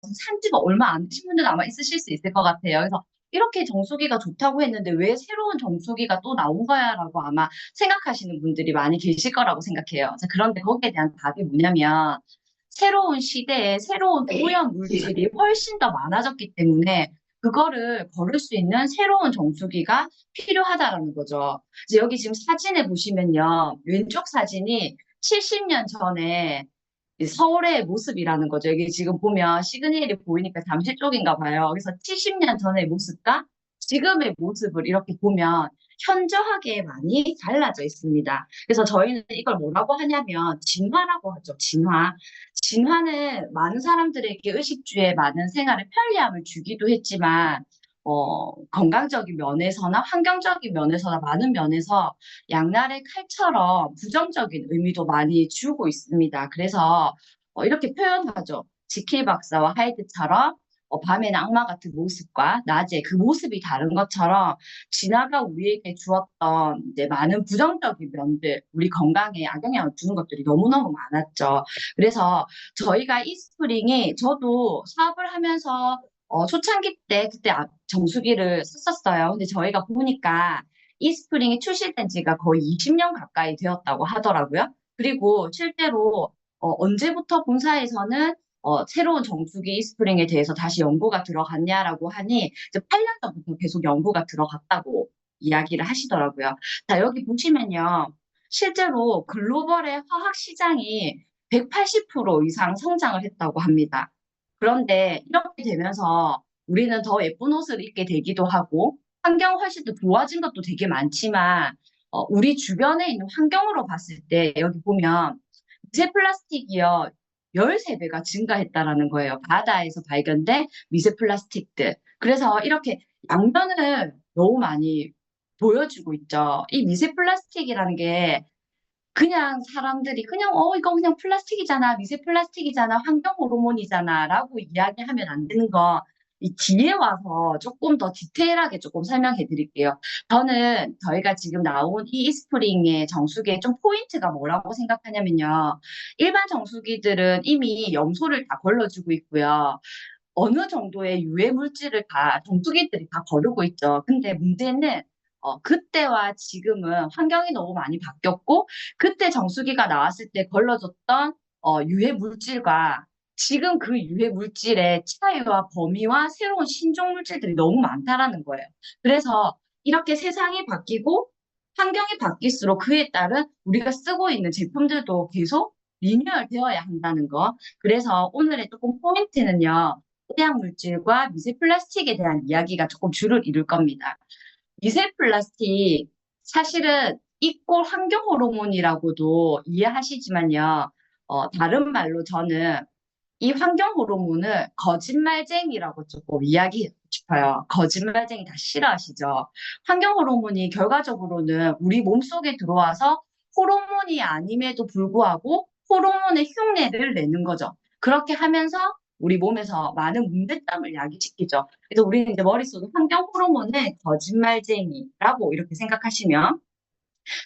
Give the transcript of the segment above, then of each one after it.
산 지가 얼마 안 되신 분들도 아마 있으실 수 있을 것 같아요. 그래서 이렇게 정수기가 좋다고 했는데 왜 새로운 정수기가 또 나온 거야라고 아마 생각하시는 분들이 많이 계실 거라고 생각해요. 자, 그런데 거기에 대한 답이 뭐냐면 새로운 시대에 새로운 오염 물질이 훨씬 더 많아졌기 때문에 그거를 거를 수 있는 새로운 정수기가 필요하다라는 거죠. 이제 여기 지금 사진에 보시면요. 왼쪽 사진이 70년 전에 이 서울의 모습이라는 거죠. 여기 지금 보면 시그널이 보이니까 잠실 쪽인가 봐요. 그래서 70년 전의 모습과 지금의 모습을 이렇게 보면 현저하게 많이 달라져 있습니다. 그래서 저희는 이걸 뭐라고 하냐면 진화라고 하죠. 진화. 진화는 많은 사람들에게 의식주에 많은 생활에 편리함을 주기도 했지만 건강적인 면에서나 환경적인 면에서나 많은 면에서 양날의 칼처럼 부정적인 의미도 많이 주고 있습니다. 그래서 이렇게 표현하죠. 지킬 박사와 하이드처럼 밤에는 악마 같은 모습과 낮에 그 모습이 다른 것처럼 진화가 우리에게 주었던 이제 많은 부정적인 면들, 우리 건강에 악영향을 주는 것들이 너무너무 많았죠. 그래서 저희가 이스프링이 저도 사업을 하면서 초창기 때 그때 정수기를 썼었어요. 근데 저희가 보니까 이스프링이 출시된 지가 거의 20년 가까이 되었다고 하더라고요. 그리고 실제로 언제부터 본사에서는 새로운 정수기 이스프링에 대해서 다시 연구가 들어갔냐라고 하니 이제 8년 전부터 계속 연구가 들어갔다고 이야기를 하시더라고요. 자, 여기 보시면요. 실제로 글로벌의 화학 시장이 180% 이상 성장을 했다고 합니다. 그런데 이렇게 되면서 우리는 더 예쁜 옷을 입게 되기도 하고 환경 훨씬 더 좋아진 것도 되게 많지만 우리 주변에 있는 환경으로 봤을 때 여기 보면 미세 플라스틱이요 13배가 증가했다라는 거예요. 바다에서 발견된 미세 플라스틱들. 그래서 이렇게 양면을 너무 많이 보여주고 있죠. 이 미세 플라스틱이라는 게 그냥 사람들이 그냥 이거 그냥 플라스틱이잖아, 미세 플라스틱이잖아, 환경 호르몬이잖아라고 이야기하면 안 되는 거. 이 뒤에 와서 조금 더 디테일하게 조금 설명해 드릴게요. 저는 저희가 지금 나온 이 이스프링의 정수기의 좀 포인트가 뭐라고 생각하냐면요. 일반 정수기들은 이미 염소를 다 걸러주고 있고요. 어느 정도의 유해 물질을 다 정수기들이 다 거르고 있죠. 근데 문제는 그때와 지금은 환경이 너무 많이 바뀌었고 그때 정수기가 나왔을 때 걸러졌던 유해 물질과 지금 그 유해 물질의 차이와 범위와 새로운 신종 물질들이 너무 많다라는 거예요. 그래서 이렇게 세상이 바뀌고 환경이 바뀔수록 그에 따른 우리가 쓰고 있는 제품들도 계속 리뉴얼 되어야 한다는 거. 그래서 오늘의 조금 포인트는요. 해양 물질과 미세 플라스틱에 대한 이야기가 조금 줄을 이룰 겁니다. 미세 플라스틱 사실은 이꼴 환경 호르몬이라고도 이해하시지만요. 다른 말로 저는 이 환경 호르몬을 거짓말쟁이라고 조금 이야기하고 싶어요. 거짓말쟁이 다 싫어하시죠? 환경 호르몬이 결과적으로는 우리 몸속에 들어와서 호르몬이 아님에도 불구하고 호르몬의 흉내를 내는 거죠. 그렇게 하면서 우리 몸에서 많은 문제점을 야기시키죠. 그래서 우리는 이제 머릿속에 환경 호르몬은 거짓말쟁이라고 이렇게 생각하시면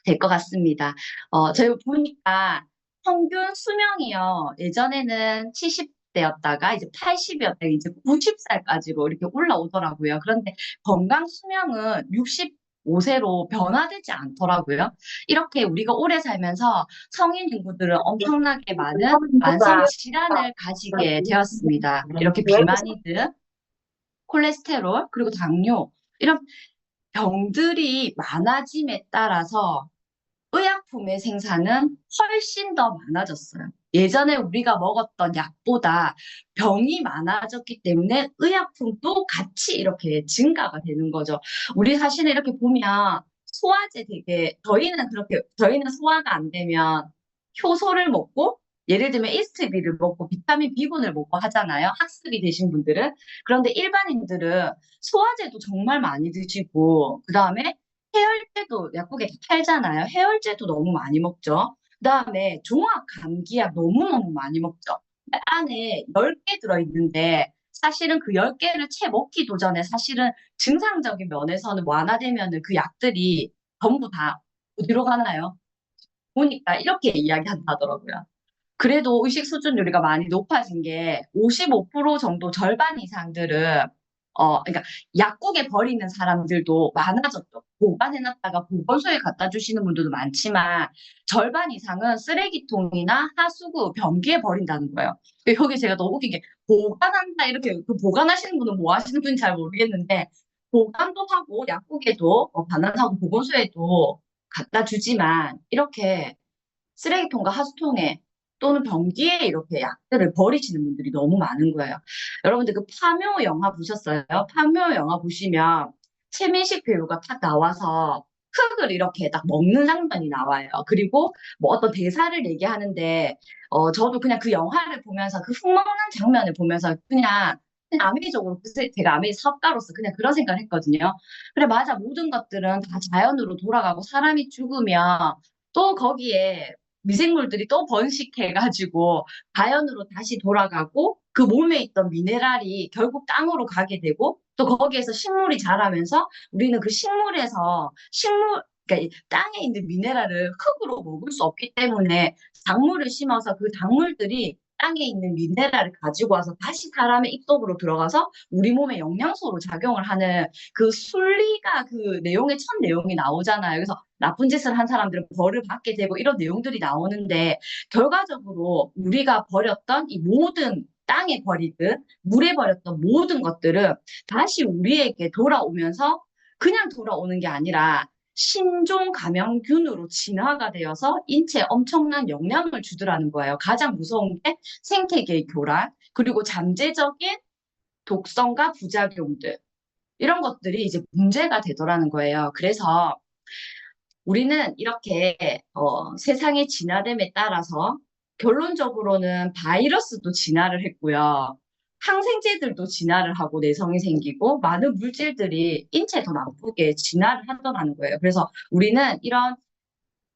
될 것 같습니다. 저희 보니까 평균 수명이요. 예전에는 70대였다가 이제 80이었다가 이제 90살까지로 이렇게 올라오더라고요. 그런데 건강 수명은 65세로 변화되지 않더라고요. 이렇게 우리가 오래 살면서 성인 인구들은 엄청나게 많은 만성 질환을 가지게 되었습니다. 이렇게 비만이든 콜레스테롤, 그리고 당뇨, 이런 병들이 많아짐에 따라서 의약품의 생산은 훨씬 더 많아졌어요. 예전에 우리가 먹었던 약보다 병이 많아졌기 때문에 의약품도 같이 이렇게 증가가 되는 거죠. 우리 사실은 이렇게 보면 소화제 되게, 저희는 소화가 안 되면 효소를 먹고 예를 들면 이스트비를 먹고 비타민 B군을 먹고 하잖아요. 학습이 되신 분들은. 그런데 일반인들은 소화제도 정말 많이 드시고, 그 다음에 해열제도 약국에 팔잖아요. 해열제도 너무 많이 먹죠. 그다음에 종합 감기약 너무너무 많이 먹죠. 안에 10개 들어있는데 사실은 그 10개를 채 먹기도 전에 사실은 증상적인 면에서는 완화되면은 그 약들이 전부 다 어디로 가나요? 보니까 이렇게 이야기한다더라고요. 그래도 의식 수준율이가 많이 높아진 게 55% 정도 절반 이상들은 그러니까 약국에 버리는 사람들도 많아졌죠. 보관해놨다가 보건소에 갖다 주시는 분들도 많지만 절반 이상은 쓰레기통이나 하수구, 변기에 버린다는 거예요. 여기 제가 너무 웃긴 게 보관한다 이렇게 그 보관하시는 분은 뭐 하시는 분인지 잘 모르겠는데 보관도 하고 약국에도 반환하고 보건소에도 갖다 주지만 이렇게 쓰레기통과 하수통에 또는 변기에 이렇게 약들을 버리시는 분들이 너무 많은 거예요. 여러분들 그 파묘 영화 보셨어요? 파묘 영화 보시면 최민식 배우가 딱 나와서 흙을 이렇게 딱 먹는 장면이 나와요. 그리고 뭐 어떤 대사를 얘기하는데 저도 그냥 그 영화를 보면서 그 흙 먹는 장면을 보면서 그냥 아메이적으로 제가 아메이 사업가로서 그냥 그런 생각을 했거든요. 그래 맞아 모든 것들은 다 자연으로 돌아가고 사람이 죽으면 또 거기에 미생물들이 또 번식해가지고 자연으로 다시 돌아가고 그 몸에 있던 미네랄이 결국 땅으로 가게 되고 또 거기에서 식물이 자라면서 우리는 그 그러니까 이 땅에 있는 미네랄을 흙으로 먹을 수 없기 때문에 작물을 심어서 그 작물들이 땅에 있는 미네랄을 가지고 와서 다시 사람의 입속으로 들어가서 우리 몸에 영양소로 작용을 하는 그 순리가 그 내용의 첫 내용이 나오잖아요. 그래서 나쁜 짓을 한 사람들은 벌을 받게 되고 이런 내용들이 나오는데 결과적으로 우리가 버렸던 이 모든 땅에 버리든 물에 버렸던 모든 것들은 다시 우리에게 돌아오면서 그냥 돌아오는 게 아니라 신종 감염균으로 진화가 되어서 인체에 엄청난 영향을 주더라는 거예요. 가장 무서운 게 생태계의 교란, 그리고 잠재적인 독성과 부작용들. 이런 것들이 이제 문제가 되더라는 거예요. 그래서 우리는 이렇게 세상의 진화됨에 따라서 결론적으로는 바이러스도 진화를 했고요. 항생제들도 진화를 하고 내성이 생기고 많은 물질들이 인체에 더 나쁘게 진화를 하더라는 거예요. 그래서 우리는 이런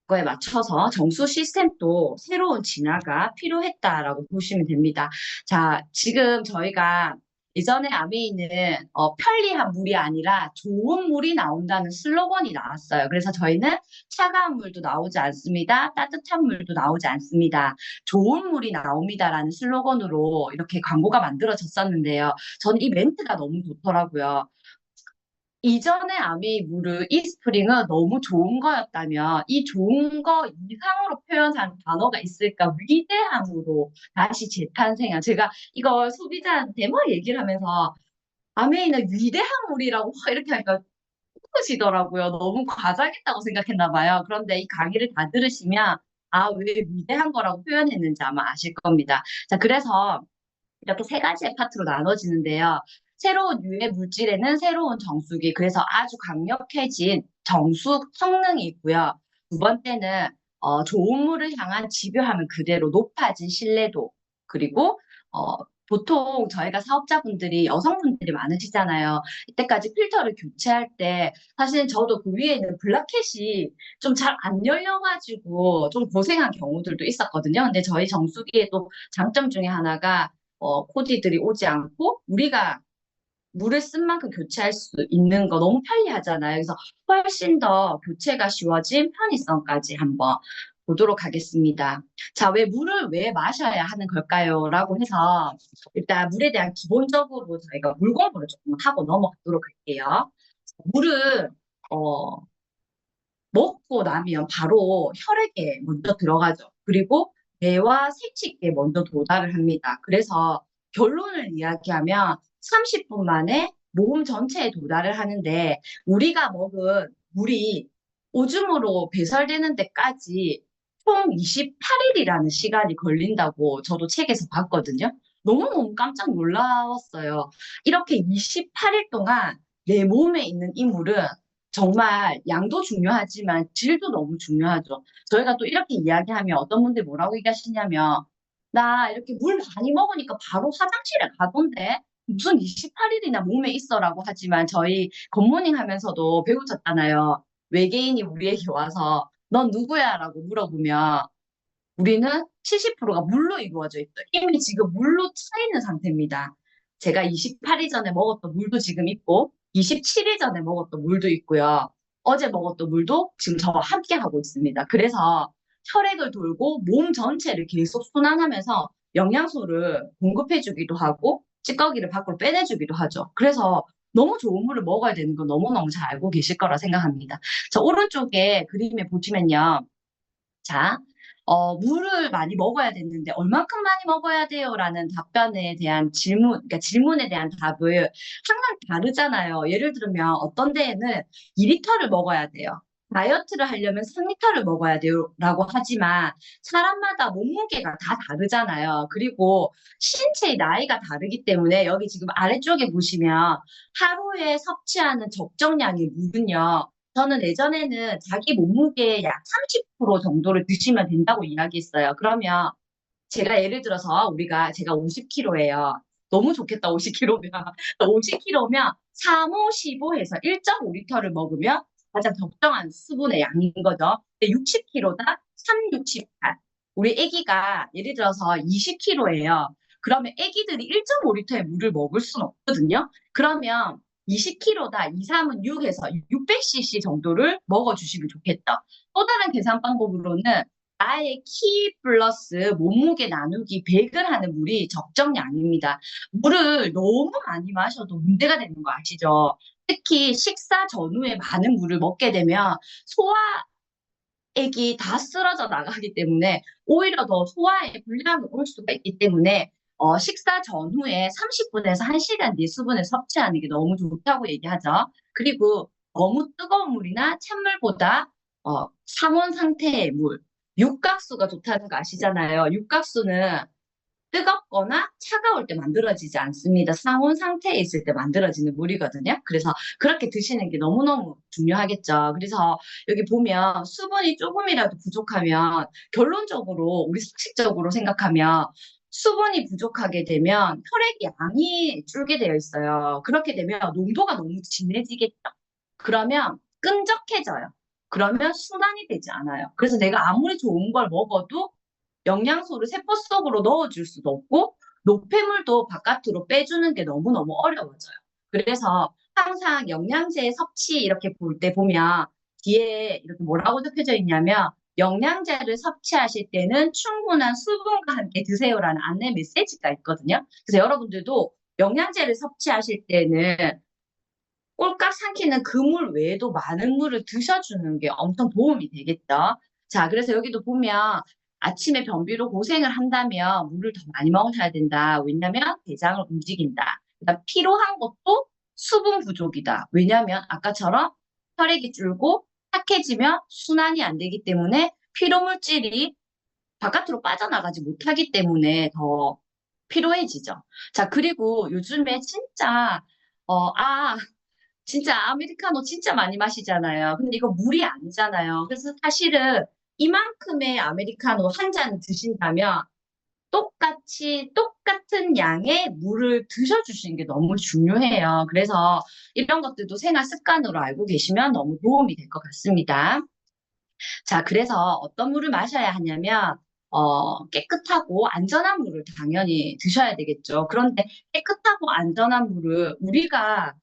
거에 맞춰서 정수 시스템도 새로운 진화가 필요했다라고 보시면 됩니다. 자, 지금 저희가 예전에 아메이는 편리한 물이 아니라 좋은 물이 나온다는 슬로건이 나왔어요. 그래서 저희는 차가운 물도 나오지 않습니다. 따뜻한 물도 나오지 않습니다. 좋은 물이 나옵니다라는 슬로건으로 이렇게 광고가 만들어졌었는데요. 저는 이 멘트가 너무 좋더라고요. 이전의 아메이 무르 이스프링은 너무 좋은 거였다면 이 좋은 거 이상으로 표현한 단어가 있을까 위대함으로 다시 재탄생한 제가 이걸 소비자한테 막 얘기를 하면서 아메이는 위대한 물이라고 이렇게 하니까 웃으시더라고요. 너무 과장했다고 생각했나 봐요. 그런데 이 강의를 다 들으시면 아, 왜 위대한 거라고 표현했는지 아마 아실 겁니다. 자, 그래서 이렇게 세 가지의 파트로 나눠지는데요. 새로운 유해 물질에는 새로운 정수기, 그래서 아주 강력해진 정수 성능이 있고요. 두 번째는 좋은 물을 향한 집요함은 그대로 높아진 신뢰도, 그리고 보통 저희가 사업자분들이 여성분들이 많으시잖아요. 이때까지 필터를 교체할 때 사실 저도 그 위에 있는 블라켓이 좀 잘 안 열려가지고 좀 고생한 경우들도 있었거든요. 근데 저희 정수기의 또 장점 중에 하나가 코디들이 오지 않고 우리가 물을 쓴 만큼 교체할 수 있는 거 너무 편리하잖아요. 그래서 훨씬 더 교체가 쉬워진 편의성까지 한번 보도록 하겠습니다. 자, 왜 물을 왜 마셔야 하는 걸까요? 라고 해서 일단 물에 대한 기본적으로 저희가 물 공부를 조금 하고 넘어가도록 할게요. 물은 어, 먹고 나면 바로 혈액에 먼저 들어가죠. 그리고 뇌와 색식에 먼저 도달을 합니다. 그래서 결론을 이야기하면 30분 만에 몸 전체에 도달을 하는데 우리가 먹은 물이 오줌으로 배설되는 데까지 총 28일이라는 시간이 걸린다고 저도 책에서 봤거든요. 너무너무 깜짝 놀라웠어요. 이렇게 28일 동안 내 몸에 있는 이 물은 정말 양도 중요하지만 질도 너무 중요하죠. 저희가 또 이렇게 이야기하면 어떤 분들이 뭐라고 얘기하시냐면 나 이렇게 물 많이 먹으니까 바로 화장실에 가던데 무슨 28일이나 몸에 있어라고 하지만 저희 굿모닝 하면서도 배우셨잖아요. 외계인이 우리에게 와서 넌 누구야? 라고 물어보면 우리는 70%가 물로 이루어져 있다. 이미 지금 물로 차 있는 상태입니다. 제가 28일 전에 먹었던 물도 지금 있고, 27일 전에 먹었던 물도 있고요. 어제 먹었던 물도 지금 저와 함께 하고 있습니다. 그래서 혈액을 돌고 몸 전체를 계속 순환하면서 영양소를 공급해주기도 하고 찌꺼기를 밖으로 빼내주기도 하죠. 그래서 너무 좋은 물을 먹어야 되는 거 너무너무 잘 알고 계실 거라 생각합니다. 자, 오른쪽에 그림에 보시면요. 자, 물을 많이 먹어야 되는데 얼만큼 많이 먹어야 돼요? 라는 답변에 대한 질문, 그러니까 질문에 대한 답을 항상 다르잖아요. 예를 들면 어떤 데에는 2리터를 먹어야 돼요. 다이어트를 하려면 3리터를 먹어야 돼요. 라고 하지만 사람마다 몸무게가 다 다르잖아요. 그리고 신체의 나이가 다르기 때문에 여기 지금 아래쪽에 보시면 하루에 섭취하는 적정량의 물은요. 저는 예전에는 자기 몸무게의 약 30% 정도를 드시면 된다고 이야기했어요. 그러면 제가 예를 들어서 제가 50kg예요. 너무 좋겠다, 50kg면. 50kg면 3, 5, 15 해서 1.5리터를 먹으면 가장 적정한 수분의 양인 거죠. 60kg다, 3, 6, 18. 우리 아기가 예를 들어서 20kg예요. 그러면 아기들이 1.5리터의 물을 먹을 수는 없거든요. 그러면 20kg다, 2, 3은 6에서 600cc 정도를 먹어주시면 좋겠다. 또 다른 계산 방법으로는 나의 키 플러스 몸무게 나누기 100을 하는 물이 적정량입니다. 물을 너무 많이 마셔도 문제가 되는 거 아시죠? 특히 식사 전후에 많은 물을 먹게 되면 소화액이 다 쓰러져 나가기 때문에 오히려 더 소화에 불량이 올 수가 있기 때문에 식사 전후에 30분에서 1시간 뒤에 수분을 섭취하는 게 너무 좋다고 얘기하죠. 그리고 너무 뜨거운 물이나 찬물보다 상온 상태의 물, 육각수가 좋다는 거 아시잖아요. 육각수는 뜨겁거나 차가울 때 만들어지지 않습니다. 상온 상태에 있을 때 만들어지는 물이거든요. 그래서 그렇게 드시는 게 너무너무 중요하겠죠. 그래서 여기 보면 수분이 조금이라도 부족하면 결론적으로 우리 상식적으로 생각하면 수분이 부족하게 되면 혈액 양이 줄게 되어 있어요. 그렇게 되면 농도가 너무 진해지겠죠. 그러면 끈적해져요. 그러면 순환이 되지 않아요. 그래서 내가 아무리 좋은 걸 먹어도 영양소를 세포 속으로 넣어줄 수도 없고 노폐물도 바깥으로 빼주는 게 너무너무 어려워져요. 그래서 항상 영양제 섭취 이렇게 볼 때 보면 뒤에 이렇게 뭐라고 적혀져 있냐면 영양제를 섭취하실 때는 충분한 수분과 함께 드세요라는 안내 메시지가 있거든요. 그래서 여러분들도 영양제를 섭취하실 때는 꼴깍 삼키는 그 물 외에도 많은 물을 드셔주는 게 엄청 도움이 되겠죠. 자, 그래서 여기도 보면 아침에 변비로 고생을 한다면 물을 더 많이 먹어야 된다. 왜냐면 대장을 움직인다. 그다음 피로한 것도 수분 부족이다. 왜냐면 아까처럼 혈액이 줄고 탁해지면 순환이 안 되기 때문에 피로 물질이 바깥으로 빠져나가지 못하기 때문에 더 피로해지죠. 자, 그리고 요즘에 진짜 진짜 아메리카노 진짜 많이 마시잖아요. 근데 이거 물이 아니잖아요. 그래서 사실은 이만큼의 아메리카노 한 잔 드신다면 똑같은 양의 물을 드셔주시는 게 너무 중요해요. 그래서 이런 것들도 생활 습관으로 알고 계시면 너무 도움이 될 것 같습니다. 자, 그래서 어떤 물을 마셔야 하냐면, 깨끗하고 안전한 물을 당연히 드셔야 되겠죠. 그런데 깨끗하고 안전한 물을 우리가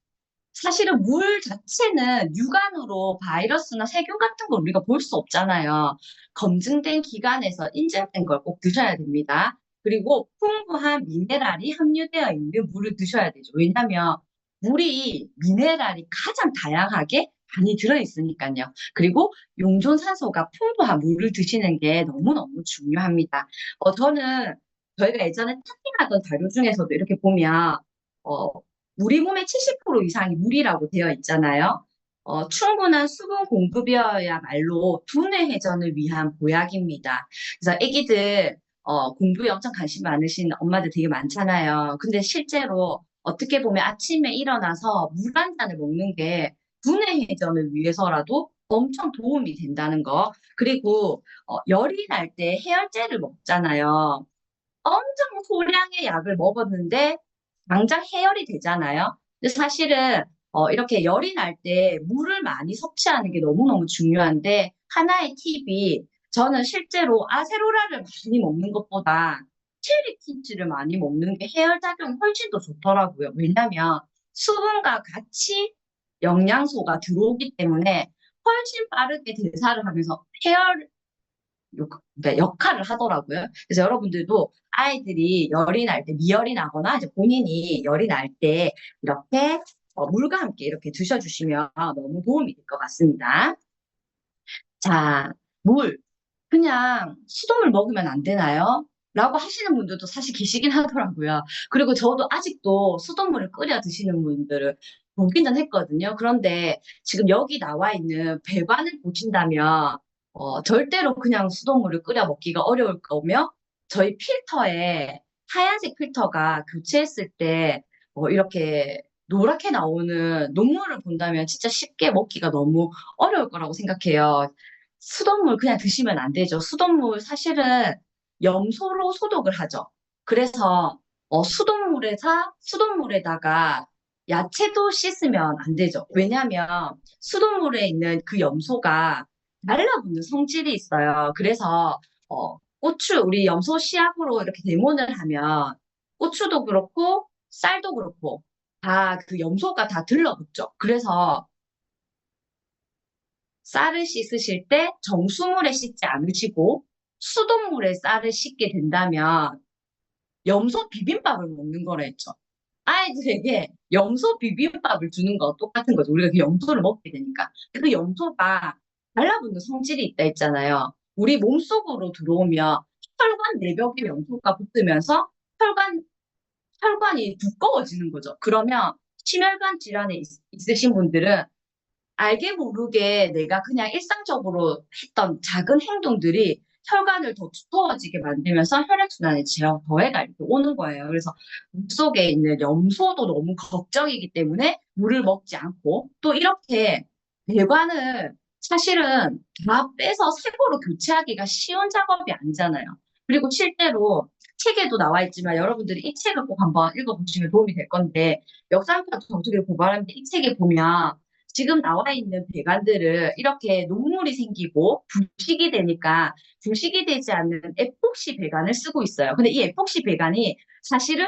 사실은 물 자체는 육안으로 바이러스나 세균 같은 걸 우리가 볼 수 없잖아요. 검증된 기관에서 인증된 걸 꼭 드셔야 됩니다. 그리고 풍부한 미네랄이 함유되어 있는 물을 드셔야 되죠. 왜냐하면 물이 미네랄이 가장 다양하게 많이 들어있으니까요. 그리고 용존산소가 풍부한 물을 드시는 게 너무너무 중요합니다. 저희가 예전에 타핑하던 자료 중에서도 이렇게 보면 어, 우리 몸의 70% 이상이 물이라고 되어 있잖아요. 충분한 수분 공급이어야말로 두뇌 회전을 위한 보약입니다. 그래서 아기들 공부에 엄청 관심 많으신 엄마들 되게 많잖아요. 근데 실제로 어떻게 보면 아침에 일어나서 물 한 잔을 먹는 게 두뇌 회전을 위해서라도 엄청 도움이 된다는 거. 그리고 열이 날 때 해열제를 먹잖아요. 엄청 소량의 약을 먹었는데 당장 해열이 되잖아요. 근데 사실은 이렇게 열이 날 때 물을 많이 섭취하는 게 너무너무 중요한데 하나의 팁이 저는 실제로 아세로라를 많이 먹는 것보다 체리 키즈를 많이 먹는 게 해열 작용이 훨씬 더 좋더라고요. 왜냐면 수분과 같이 영양소가 들어오기 때문에 훨씬 빠르게 대사를 하면서 그러니까 역할을 하더라고요. 그래서 여러분들도 아이들이 열이 날 때, 미열이 나거나 이제 본인이 열이 날 때 이렇게 물과 함께 이렇게 드셔주시면 너무 도움이 될 것 같습니다. 자, 물. 그냥 수돗물 먹으면 안 되나요? 라고 하시는 분들도 사실 계시긴 하더라고요. 그리고 저도 아직도 수돗물을 끓여 드시는 분들을 보기는 했거든요. 그런데 지금 여기 나와 있는 배관을 보신다면, 절대로 그냥 수돗물을 끓여 먹기가 어려울 거며, 저희 필터에 하얀색 필터가 교체했을 때, 이렇게 노랗게 나오는 녹물을 본다면 진짜 쉽게 먹기가 너무 어려울 거라고 생각해요. 수돗물 그냥 드시면 안 되죠. 수돗물 사실은 염소로 소독을 하죠. 그래서 수돗물에다가 야채도 씻으면 안 되죠. 왜냐하면 수돗물에 있는 그 염소가 달라붙는 성질이 있어요. 그래서 우리 염소 씨앗으로 이렇게 데몬을 하면 고추도 그렇고 쌀도 그렇고 다 그 염소가 다 들러붙죠. 그래서 쌀을 씻으실 때 정수물에 씻지 않으시고 수돗물에 쌀을 씻게 된다면 염소 비빔밥을 먹는 거라 했죠. 아이들에게 염소 비빔밥을 주는 거 똑같은 거죠. 우리가 그 염소를 먹게 되니까. 그 염소가 달라붙는 성질이 있다 했잖아요. 우리 몸속으로 들어오면 혈관 내벽에 염소가 붙으면서 혈관, 혈관이 두꺼워지는 거죠. 그러면 심혈관 질환에 있으신 분들은 알게 모르게 내가 그냥 일상적으로 했던 작은 행동들이 혈관을 더 두꺼워지게 만들면서 혈액순환에 더해가 이렇게 오는 거예요. 그래서 물속에 있는 염소도 너무 걱정이기 때문에 물을 먹지 않고 또 이렇게 배관을 사실은 다 빼서 새거로 교체하기가 쉬운 작업이 아니잖아요. 그리고 실제로 책에도 나와 있지만 여러분들이 이 책을 꼭 한번 읽어보시면 도움이 될 건데 역사학과 정수기를 고발하는데 이 책에 보면 지금 나와 있는 배관들을 이렇게 녹물이 생기고 불식이 되니까 불식이 되지 않는 에폭시 배관을 쓰고 있어요. 근데 이 에폭시 배관이 사실은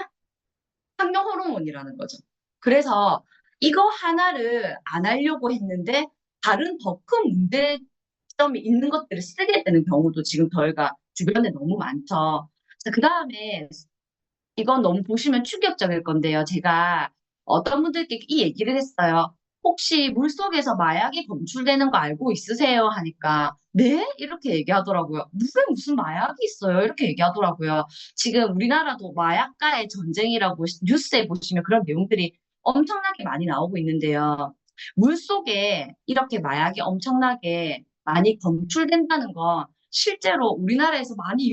항경 호르몬이라는 거죠. 그래서 이거 하나를 안 하려고 했는데 다른 더 큰 문제점이 있는 것들을 쓰게 되는 경우도 지금 저희가 주변에 너무 많죠. 그 다음에 이건 너무 보시면 충격적일 건데요. 제가 어떤 분들께 이 얘기를 했어요. 혹시 물속에서 마약이 검출되는 거 알고 있으세요? 하니까, 네? 이렇게 얘기하더라고요. 물에 무슨 마약이 있어요? 이렇게 얘기하더라고요. 지금 우리나라도 마약과의 전쟁이라고 뉴스에 보시면 그런 내용들이 엄청나게 많이 나오고 있는데요. 물속에 이렇게 마약이 엄청나게 많이 검출된다는 건 실제로 우리나라에서 많이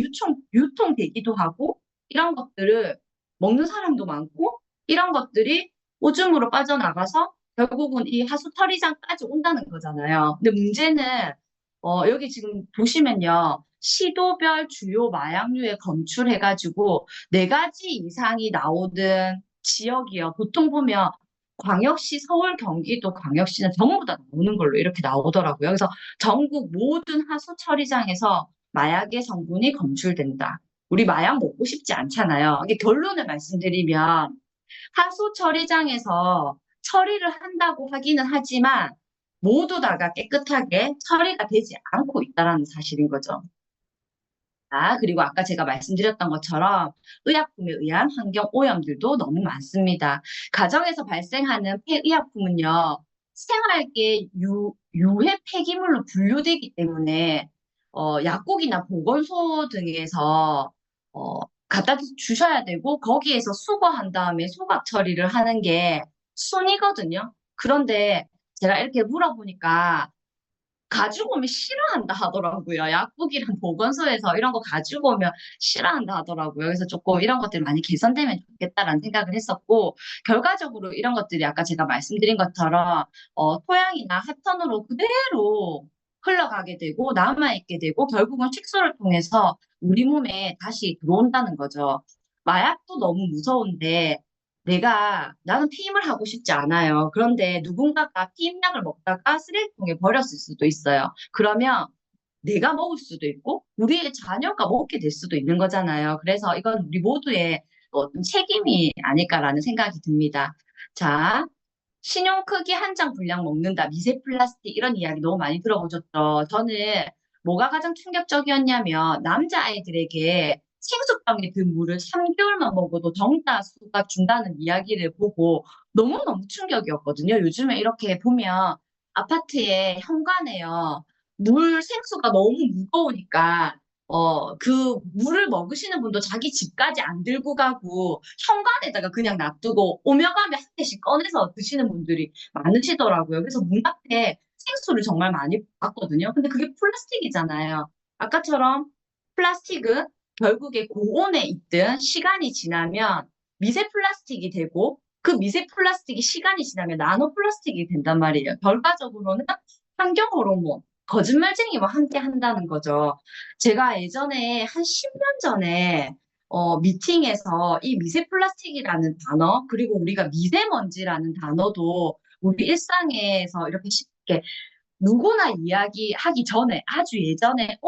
유통되기도 하고 이런 것들을 먹는 사람도 많고 이런 것들이 오줌으로 빠져나가서 결국은 이 하수처리장까지 온다는 거잖아요. 근데 문제는 여기 지금 보시면요. 시도별 주요 마약류에 검출해가지고 네 가지 이상이 나오는 지역이요. 보통 보면 광역시, 서울, 경기도 광역시는 전부 다 나오는 걸로 이렇게 나오더라고요. 그래서 전국 모든 하수처리장에서 마약의 성분이 검출된다. 우리 마약 먹고 싶지 않잖아요. 이게 결론을 말씀드리면 하수 처리장에서 처리를 한다고 하기는 하지만 모두 다가 깨끗하게 처리가 되지 않고 있다는 사실인 거죠. 그리고 아까 제가 말씀드렸던 것처럼 의약품에 의한 환경 오염들도 너무 많습니다. 가정에서 발생하는 폐의약품은요, 생활계 유해 폐기물로 분류되기 때문에 약국이나 보건소 등에서 갖다 주셔야 되고 거기에서 수거한 다음에 소각 처리를 하는 게 순이거든요. 그런데 제가 이렇게 물어보니까 가지고 오면 싫어한다 하더라고요. 약국이랑 보건소에서 이런 거 가지고 오면 싫어한다 하더라고요. 그래서 조금 이런 것들이 많이 개선되면 좋겠다라는 생각을 했었고, 결과적으로 이런 것들이 아까 제가 말씀드린 것처럼, 토양이나 하천으로 그대로 흘러가게 되고, 남아있게 되고, 결국은 식수를 통해서 우리 몸에 다시 들어온다는 거죠. 마약도 너무 무서운데, 나는 피임을 하고 싶지 않아요. 그런데 누군가가 피임약을 먹다가 쓰레기통에 버렸을 수도 있어요. 그러면 내가 먹을 수도 있고, 우리의 자녀가 먹게 될 수도 있는 거잖아요. 그래서 이건 우리 모두의 어떤 책임이 아닐까라는 생각이 듭니다. 자, 신용 크기 한 장 분량 먹는다, 미세 플라스틱 이런 이야기 너무 많이 들어보셨죠? 저는 뭐가 가장 충격적이었냐면 남자아이들에게 생수병에 든 물을 3개월만 먹어도 정자수가 준다는 이야기를 보고 너무너무 충격이었거든요. 요즘에 이렇게 보면 아파트에 현관에요. 물 생수가 너무 무거우니까 그 물을 먹으시는 분도 자기 집까지 안 들고 가고 현관에다가 그냥 놔두고 오며 가며 한 개씩 꺼내서 드시는 분들이 많으시더라고요. 그래서 문 앞에 생수를 정말 많이 봤거든요. 근데 그게 플라스틱이잖아요. 아까처럼 플라스틱은 결국에 고온에 있든 시간이 지나면 미세 플라스틱이 되고 그 미세 플라스틱이 시간이 지나면 나노 플라스틱이 된단 말이에요. 결과적으로는 환경 호르몬, 거짓말쟁이와 함께 한다는 거죠. 제가 예전에 한 10년 전에 미팅에서 이 미세 플라스틱이라는 단어, 그리고 우리가 미세먼지라는 단어도 우리 일상에서 이렇게 쉽게 누구나 이야기하기 전에, 아주 예전에,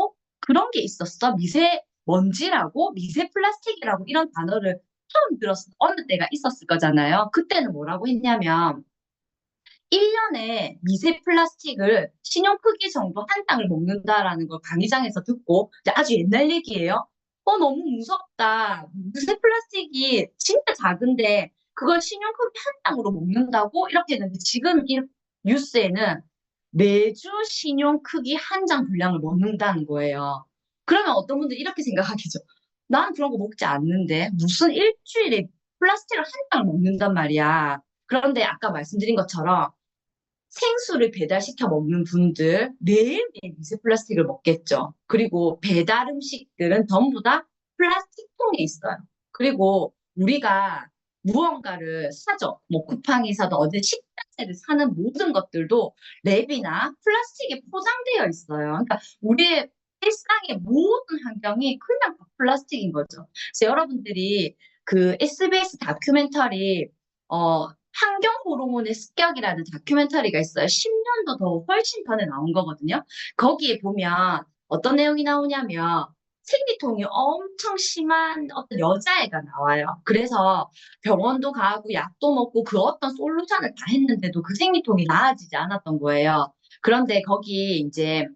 그런 게 있었어? 미세먼지라고? 미세 플라스틱이라고 이런 단어를 처음 들었을 어느 때가 있었을 거잖아요. 그때는 뭐라고 했냐면, 1년에 미세 플라스틱을 신용 크기 정도 한 땅을 먹는다라는 걸 강의장에서 듣고, 이제 아주 옛날 얘기예요. 너무 무섭다. 미세 플라스틱이 진짜 작은데, 그걸 신용 크기 한 땅으로 먹는다고? 이렇게 했는데, 지금 이 뉴스에는 매주 신용 크기 한 장 분량을 먹는다는 거예요. 그러면 어떤 분들 이렇게 생각하겠죠. 나는 그런 거 먹지 않는데, 무슨 일주일에 플라스틱을 한 땅을 먹는단 말이야. 그런데 아까 말씀드린 것처럼, 생수를 배달시켜 먹는 분들 매일매일 미세 플라스틱을 먹겠죠. 그리고 배달 음식들은 전부 다 플라스틱 통에 있어요. 그리고 우리가 무언가를 사죠. 뭐 쿠팡에서도 어디 식자재를 사는 모든 것들도 랩이나 플라스틱에 포장되어 있어요. 그러니까 우리의 일상의 모든 환경이 그냥 다 플라스틱인 거죠. 그래서 여러분들이 그 SBS 다큐멘터리 환경 호르몬의 습격이라는 다큐멘터리가 있어요. 10년도 더 훨씬 전에 나온 거거든요. 거기에 보면 어떤 내용이 나오냐면 생리통이 엄청 심한 어떤 여자애가 나와요. 그래서 병원도 가고 약도 먹고 그 어떤 솔루션을 다 했는데도 그 생리통이 나아지지 않았던 거예요. 그런데 거기 이제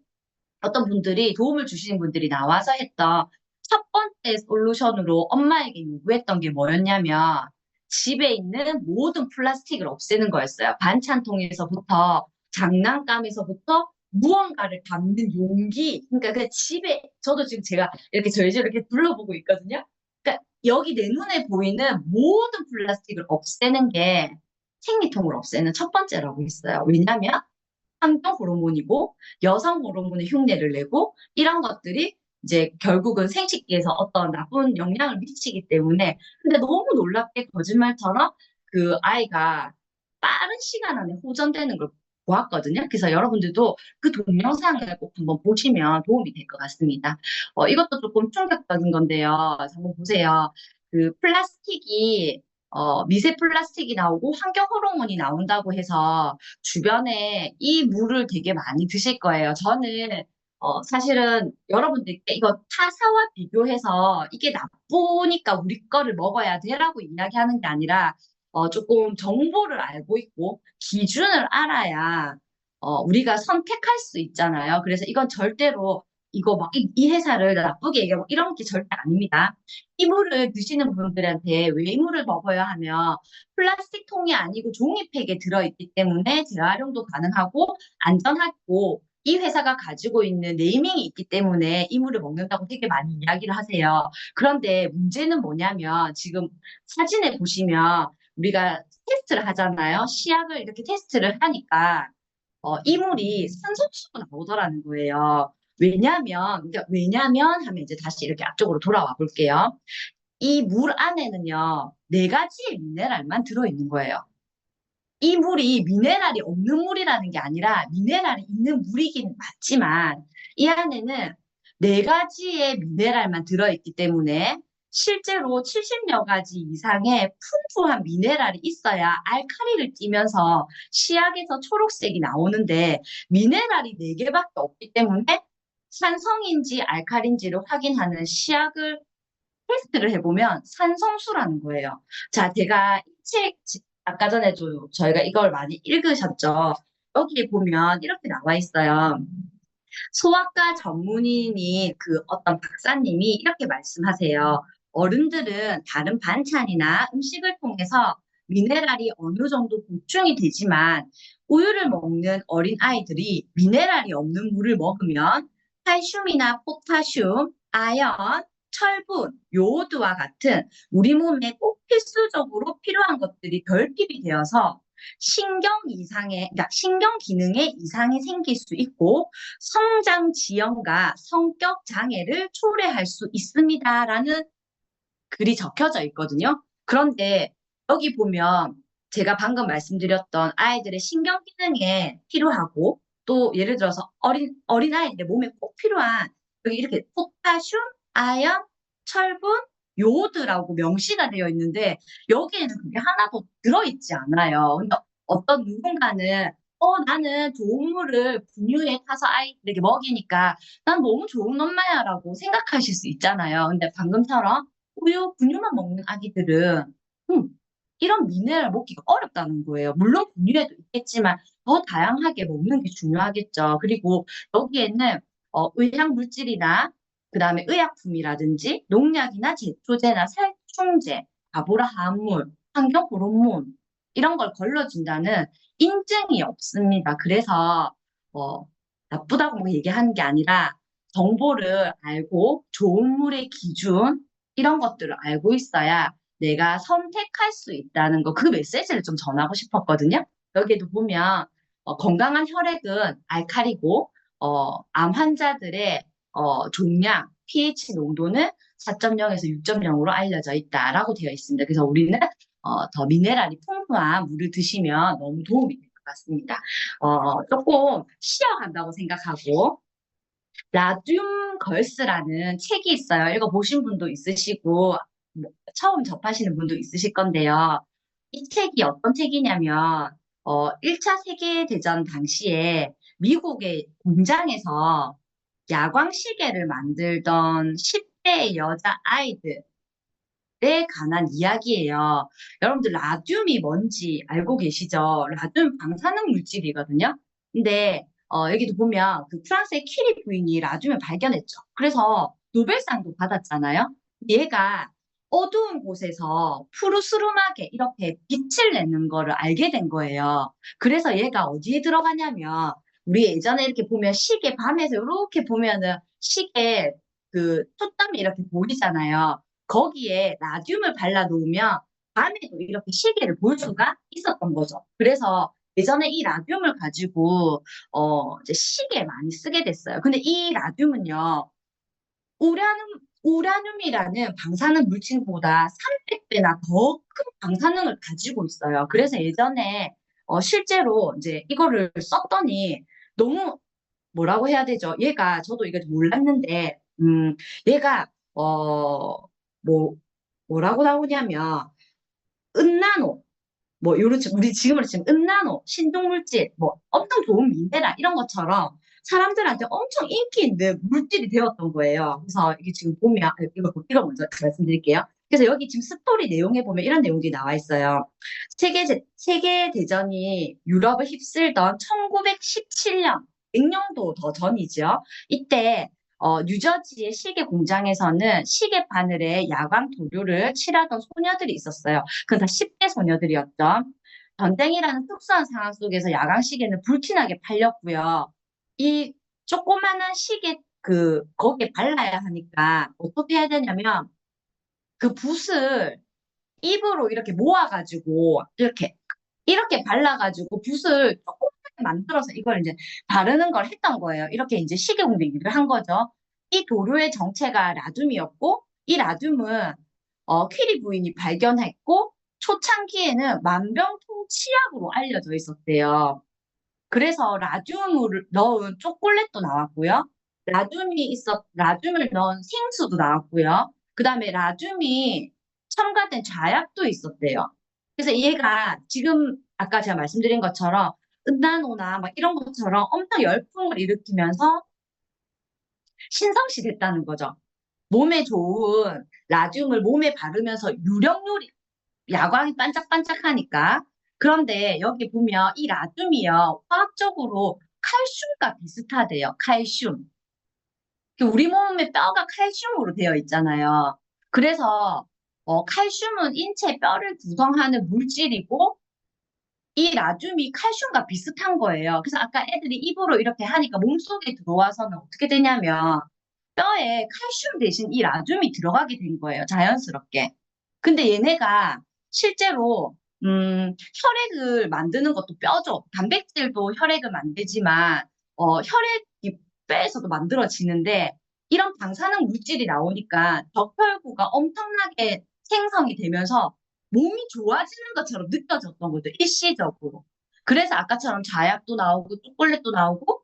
어떤 분들이 도움을 주시는 분들이 나와서 했던 첫 번째 솔루션으로 엄마에게 요구했던 게 뭐였냐면 집에 있는 모든 플라스틱을 없애는 거였어요. 반찬통에서부터 장난감에서부터 무언가를 담는 용기. 그러니까 그 집에 저도 지금 제가 이렇게 저희 집 이렇게 둘러보고 있거든요. 그러니까 여기 내 눈에 보이는 모든 플라스틱을 없애는 게 생리통을 없애는 첫 번째라고 했어요. 왜냐하면 환경 호르몬이고 여성 호르몬의 흉내를 내고 이런 것들이 이제 결국은 생식기에서 어떤 나쁜 영향을 미치기 때문에 근데 너무 놀랍게 거짓말처럼 그 아이가 빠른 시간 안에 호전되는 걸 보았거든요. 그래서 여러분들도 그 동영상을 꼭 한번 보시면 도움이 될 것 같습니다. 이것도 조금 충격적인 건데요. 한번 보세요. 그 플라스틱이 미세 플라스틱이 나오고 환경 호르몬이 나온다고 해서 주변에 이 물을 되게 많이 드실 거예요. 저는 사실은 여러분들께 이거 타사와 비교해서 이게 나쁘니까 우리 거를 먹어야 돼라고 이야기하는 게 아니라 조금 정보를 알고 있고 기준을 알아야 우리가 선택할 수 있잖아요. 그래서 이건 절대로 이거 막 이 회사를 나쁘게 얘기하고 이런 게 절대 아닙니다. 이 물을 드시는 분들한테 왜 이 물을 먹어야 하면 플라스틱 통이 아니고 종이팩에 들어있기 때문에 재활용도 가능하고 안전하고 이 회사가 가지고 있는 네이밍이 있기 때문에 이 물을 먹는다고 되게 많이 이야기를 하세요. 그런데 문제는 뭐냐면 지금 사진에 보시면 우리가 테스트를 하잖아요. 시약을 이렇게 테스트를 하니까 이물이 산소수로 나오더라는 거예요. 그러니까 왜냐면 하면 이제 다시 이렇게 앞쪽으로 돌아와 볼게요. 이 물 안에는요, 네 가지의 미네랄만 들어있는 거예요. 이 물이 미네랄이 없는 물이라는 게 아니라 미네랄이 있는 물이긴 맞지만 이 안에는 네 가지의 미네랄만 들어있기 때문에 실제로 70여 가지 이상의 풍부한 미네랄이 있어야 알카리를 띠면서 시약에서 초록색이 나오는데 미네랄이 네개밖에 없기 때문에 산성인지 알칼인지를 확인하는 시약을 테스트를 해보면 산성수라는 거예요. 자, 제가 이 책, 아까 전에도 저희가 이걸 많이 읽으셨죠? 여기에 보면 이렇게 나와 있어요. 소아과 전문인이 그 어떤 박사님이 이렇게 말씀하세요. 어른들은 다른 반찬이나 음식을 통해서 미네랄이 어느 정도 보충이 되지만 우유를 먹는 어린 아이들이 미네랄이 없는 물을 먹으면 칼슘이나 포타슘, 아연, 철분, 요오드와 같은 우리 몸에 꼭 필수적으로 필요한 것들이 결핍이 되어서 그러니까 신경 기능에 이상이 생길 수 있고 성장 지연과 성격 장애를 초래할 수 있습니다라는 글이 적혀져 있거든요. 그런데 여기 보면 제가 방금 말씀드렸던 아이들의 신경 기능에 필요하고 또 예를 들어서 어린 아이들의 몸에 꼭 필요한 여기 이렇게 포타슘, 아연, 철분, 요오드라고 명시가 되어 있는데 여기에는 그게 하나도 들어있지 않아요. 그러니까 어떤 누군가는 나는 좋은 물을 분유에 타서 아이들에게 먹이니까 난 너무 좋은 엄마야라고 생각하실 수 있잖아요. 근데 방금처럼 우유, 분유만 먹는 아기들은 음, 이런 미네랄 먹기가 어렵다는 거예요. 물론 분유에도 있겠지만 더 다양하게 먹는 게 중요하겠죠. 그리고 여기에는 의약 물질이나 그다음에 의약품이라든지 농약이나 제초제나 살충제, 가보라 합물, 환경 호르몬 이런 걸 걸러준다는 인증이 없습니다. 그래서 어, 나쁘다고 뭐 얘기하는 게 아니라 정보를 알고 좋은 물의 기준 이런 것들을 알고 있어야 내가 선택할 수 있다는 거, 그 메시지를 좀 전하고 싶었거든요. 여기에도 보면 건강한 혈액은 알칼리고 암 환자들의 종양, pH 농도는 4.0에서 6.0으로 알려져 있다라고 되어 있습니다. 그래서 우리는 더 미네랄이 풍부한 물을 드시면 너무 도움이 될 것 같습니다. 조금 쉬어간다고 생각하고 라듐 걸스라는 책이 있어요. 읽어보신 분도 있으시고, 처음 접하시는 분도 있으실 건데요. 이 책이 어떤 책이냐면, 1차 세계대전 당시에 미국의 공장에서 야광 시계를 만들던 10대 여자 아이들에 관한 이야기예요. 여러분들 라듐이 뭔지 알고 계시죠? 라듐 방사능 물질이거든요. 근데 여기도 보면 그 프랑스의 퀴리 부인이 라듐을 발견했죠. 그래서 노벨상도 받았잖아요. 얘가 어두운 곳에서 푸르스름하게 이렇게 빛을 내는 거를 알게 된 거예요. 그래서 얘가 어디에 들어가냐면 우리 예전에 이렇게 보면 시계 밤에서 이렇게 보면은 시계 그 촛점이 이렇게 보이잖아요. 거기에 라듐을 발라 놓으면 밤에도 이렇게 시계를 볼 수가 있었던 거죠. 그래서 예전에 이 라듐을 가지고 이제 시계에 많이 쓰게 됐어요. 근데 이 라듐은요, 우라늄이라는 방사능 물질보다 300배나 더 큰 방사능을 가지고 있어요. 그래서 예전에 실제로 이제 이거를 썼더니 너무 뭐라고 해야 되죠? 얘가 저도 이거 몰랐는데 얘가 뭐 뭐라고 나오냐면 은나노 뭐 요런 우리 지금으로 치면 은나노 신동물질 뭐 엄청 좋은 미네랄 이런 것처럼 사람들한테 엄청 인기 있는 물질이 되었던 거예요. 그래서 이게 지금 보면 이거 먼저 말씀드릴게요. 그래서 여기 지금 스토리 내용에 보면 이런 내용이 나와 있어요. 세계 대전이 유럽을 휩쓸던 1917년 100년도 더 전이죠. 이때 뉴저지의 시계 공장에서는 시계 바늘에 야광 도료를 칠하던 소녀들이 있었어요. 그건 다 10대 소녀들이었죠. 전쟁이라는 특수한 상황 속에서 야광 시계는 불티나게 팔렸고요. 이 조그마한 시계 거기에 발라야 하니까 어떻게 해야 되냐면 그 붓을 입으로 이렇게 모아가지고 이렇게 발라가지고 붓을 조그맣게 만들어서 이걸 이제 바르는 걸 했던 거예요. 이렇게 이제 시계 공대기를 한 거죠. 이 도료의 정체가 라듐이었고 이 라듐은 퀴리 부인이 발견했고 초창기에는 만병통치약으로 알려져 있었대요. 그래서 라듐을 넣은 초콜릿도 나왔고요. 라듐을 넣은 생수도 나왔고요. 그 다음에 라듐이 첨가된 좌약도 있었대요. 그래서 얘가 지금 아까 제가 말씀드린 것처럼 은나노나 막 이런 것처럼 엄청 열풍을 일으키면서 신성시 됐다는 거죠. 몸에 좋은 라듐을 몸에 바르면서 유령요리 야광이 반짝반짝하니까. 그런데 여기 보면 이 라듐이요, 화학적으로 칼슘과 비슷하대요. 칼슘. 우리 몸의 뼈가 칼슘으로 되어 있잖아요. 그래서 칼슘은 인체 뼈를 구성하는 물질이고 이 나듐이 칼슘과 비슷한 거예요. 그래서 아까 애들이 입으로 이렇게 하니까 몸속에 들어와서는 어떻게 되냐면 뼈에 칼슘 대신 이 나듐이 들어가게 된 거예요. 자연스럽게. 근데 얘네가 실제로 혈액을 만드는 것도 뼈죠. 단백질도 혈액을 만들지만 혈액이 뼈에서도 만들어지는데 이런 방사능 물질이 나오니까 적혈구가 엄청나게 생성이 되면서 몸이 좋아지는 것처럼 느껴졌던 거죠. 일시적으로. 그래서 아까처럼 자약도 나오고 초콜릿도 나오고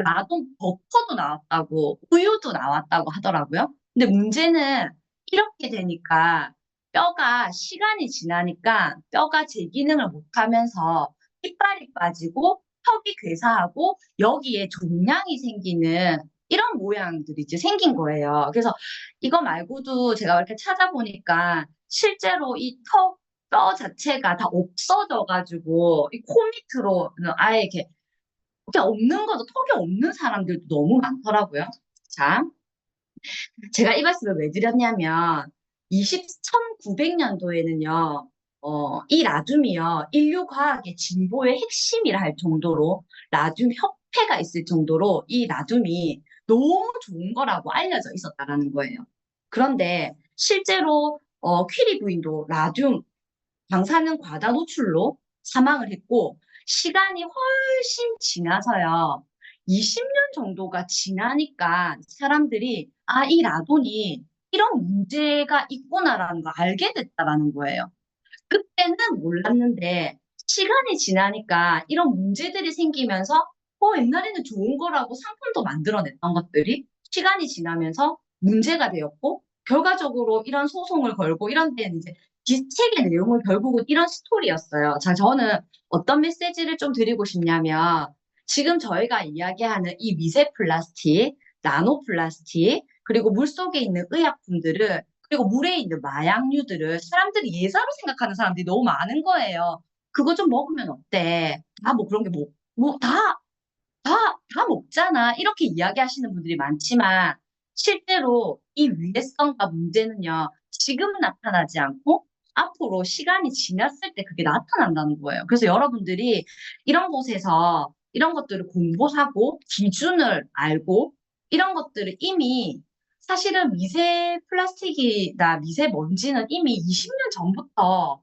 라돈 버터도 나왔다고 우유도 나왔다고 하더라고요. 근데 문제는 이렇게 되니까 뼈가 시간이 지나니까 뼈가 제 기능을 못하면서 이빨이 빠지고 턱이 괴사하고 여기에 종양이 생기는 이런 모양들이 이제 생긴 거예요. 그래서 이거 말고도 제가 이렇게 찾아보니까 실제로 이 턱 뼈 자체가 다 없어져가지고 이 코 밑으로는 아예 이렇게 없는 거죠. 턱이 없는 사람들도 너무 많더라고요. 자, 제가 이 말씀을 왜 드렸냐면 1900년도에는요, 이 라듐이요, 인류 과학의 진보의 핵심이라 할 정도로 라듐 협회가 있을 정도로 이 라듐이 너무 좋은 거라고 알려져 있었다라는 거예요. 그런데 실제로 퀴리 부인도 라듐 방사능 과다 노출로 사망을 했고 시간이 훨씬 지나서요. 20년 정도가 지나니까 사람들이 이 라돈이 이런 문제가 있구나라는 걸 알게 됐다라는 거예요. 그때는 몰랐는데 시간이 지나니까 이런 문제들이 생기면서 옛날에는 좋은 거라고 상품도 만들어냈던 것들이 시간이 지나면서 문제가 되었고 결과적으로 이런 소송을 걸고 이런 데는 이제 책의 내용은 결국은 이런 스토리였어요. 자, 저는 어떤 메시지를 좀 드리고 싶냐면 지금 저희가 이야기하는 이 미세 플라스틱, 나노 플라스틱, 그리고 물속에 있는 의약품들을 그리고 물에 있는 마약류들을 사람들이 예사로 생각하는 사람들이 너무 많은 거예요. 그거 좀 먹으면 어때? 뭐 그런 게 다 먹잖아. 이렇게 이야기하시는 분들이 많지만 실제로 이 위해성과 문제는요, 지금 나타나지 않고 앞으로 시간이 지났을 때 그게 나타난다는 거예요. 그래서 여러분들이 이런 곳에서 이런 것들을 공부하고 기준을 알고 이런 것들을 이미 사실은 미세 플라스틱이나 미세먼지는 이미 20년 전부터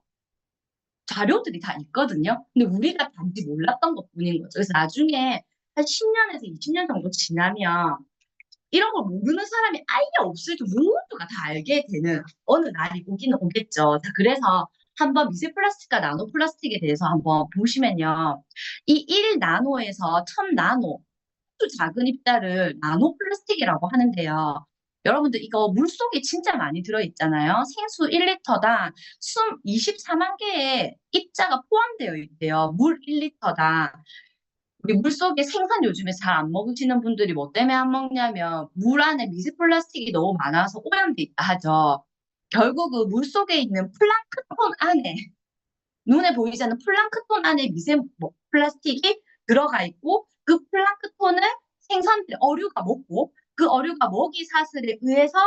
자료들이 다 있거든요. 근데 우리가 단지 몰랐던 것뿐인 거죠. 그래서 나중에 한 10년에서 20년 정도 지나면 이런 걸 모르는 사람이 아예 없을지 모두가 다 알게 되는 어느 날이 오기는 오겠죠. 자, 그래서 한번 미세 플라스틱과 나노 플라스틱에 대해서 한번 보시면요. 이 1나노에서 1000나노, 아주 작은 입자를 나노 플라스틱이라고 하는데요. 여러분들 이거 물속에 진짜 많이 들어있잖아요. 생수 1리터당 숨 24만 개의 입자가 포함되어 있대요. 물 1리터당. 우리 물속에 생선 요즘에 잘 안 먹으시는 분들이 뭐 때문에 안 먹냐면 물 안에 미세 플라스틱이 너무 많아서 오염돼 있다 하죠. 결국 그 물속에 있는 플랑크톤 안에 눈에 보이지 않는 플랑크톤 안에 미세 플라스틱이 들어가 있고 그 플랑크톤을 생선들 어류가 먹고 그 어류가 먹이 사슬에 의해서